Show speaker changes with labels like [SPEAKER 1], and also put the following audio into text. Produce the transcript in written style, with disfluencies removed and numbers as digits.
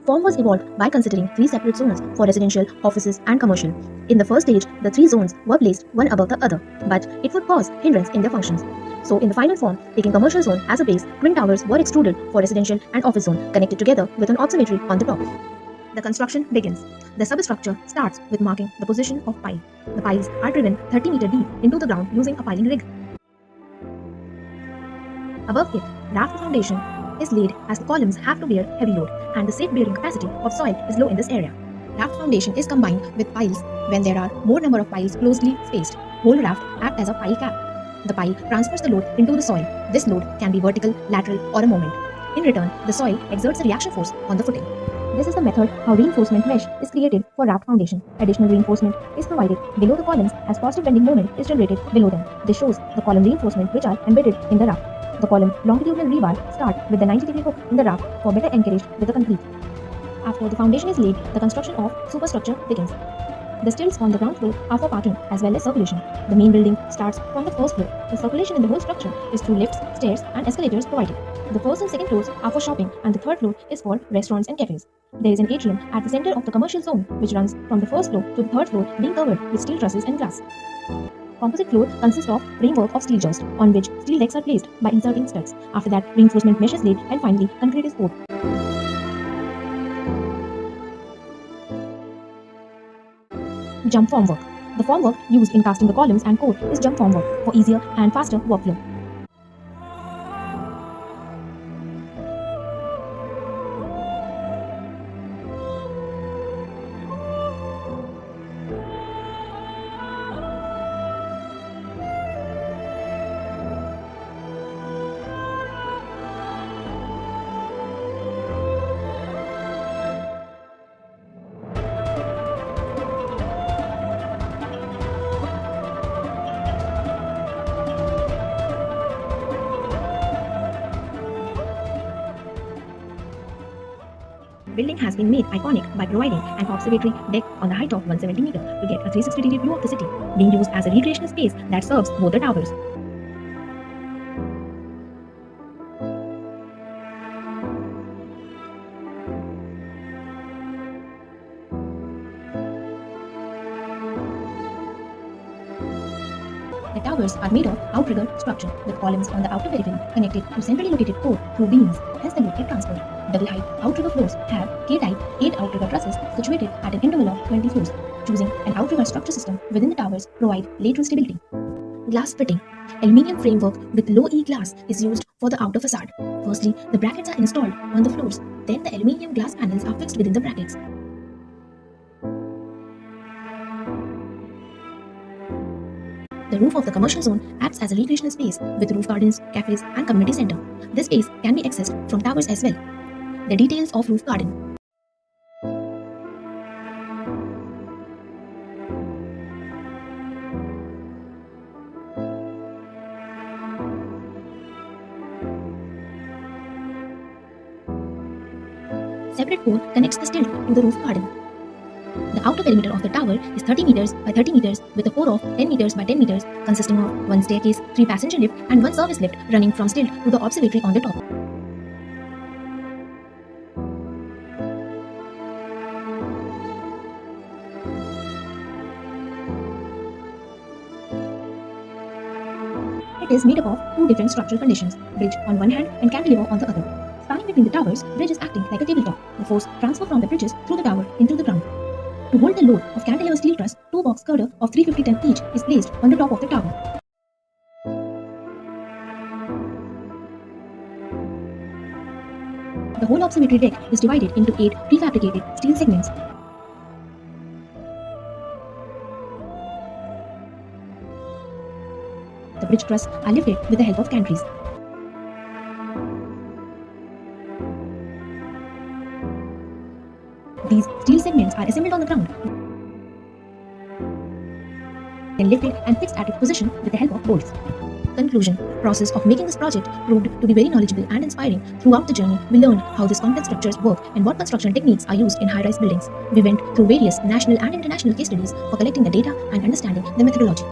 [SPEAKER 1] Form was evolved by considering three separate zones for residential, offices, and commercial. In the first stage, the three zones were placed one above the other, but it would cause hindrance in their functions. So in the final form, taking commercial zone as a base, twin towers were extruded for residential and office zone, connected together with an observatory on the top. The construction begins. The substructure starts with marking the position of pile. The piles are driven 30 meter deep into the ground using a piling rig. Above it, raft foundation is laid as the columns have to bear heavy load and the safe bearing capacity of soil is low in this area. Raft foundation is combined with piles when there are more number of piles closely spaced. Whole raft act as a pile cap. The pile transfers the load into the soil. This load can be vertical, lateral, or a moment. In return, the soil exerts a reaction force on the footing. This is the method how reinforcement mesh is created for raft foundation. Additional reinforcement is provided below the columns as positive bending moment is generated below them. This shows the column reinforcement which are embedded in the raft. The column longitudinal rebar start with the 90-degree hook in the raft for better anchorage with the concrete. After the foundation is laid, the construction of superstructure begins. The stilts on the ground floor are for parking as well as circulation. The main building starts from the first floor. The circulation in the whole structure is through lifts, stairs, and escalators provided. The first and second floors are for shopping and the third floor is for restaurants and cafes. There is an atrium at the center of the commercial zone which runs from the first floor to the third floor being covered with steel trusses and glass. Composite floor consists of framework of steel joist on which steel legs are placed by inserting studs. After that, reinforcement mesh is laid and finally concrete is poured. Jump formwork. The formwork used in casting the columns and core is jump formwork for easier and faster workflow. Building has been made iconic by providing an observatory deck on the height of 170 meters to get a 360-degree view of the city, being used as a recreational space that serves both the towers. The towers are made of outrigger structure with columns on the outer periphery connected to centrally located core through beams, hence the load get transferred. Double height outrigger floors have K-type 8 outrigger trusses situated at an interval of 20 floors. Choosing an outrigger structure system within the towers provide lateral stability. Glass fitting. Aluminium framework with low E glass is used for the outer facade. Firstly, the brackets are installed on the floors, then the aluminium glass panels are fixed within the brackets. The roof of the commercial zone acts as a recreational space with roof gardens, cafes, and community center. This space can be accessed from towers as well. The details of roof garden. Separate core connects the stilt to the roof garden. The outer perimeter of the tower is 30 meters by 30 meters with a core of 10 meters by 10 meters consisting of one staircase, 3 passenger lift and 1 service lift running from stilt to the observatory on the top. It is made up of 2 different structural conditions, bridge on one hand and cantilever on the other. Spanning between the towers, bridge is acting like a tabletop. The force transfer from the bridges through the tower into the ground. To hold the load of cantilever steel truss, 2 box girder of 350 ton each is placed on the top of the tower. The whole observatory deck is divided into 8 prefabricated steel segments. The bridge truss are lifted with the help of gantries. These steel segments are assembled on the ground, then lifted and fixed at its position with the help of bolts. Conclusion. Process of making this project proved to be very knowledgeable and inspiring. Throughout the journey, we learned how these complex structures work and what construction techniques are used in high-rise buildings. We went through various national and international case studies for collecting the data and understanding the methodology.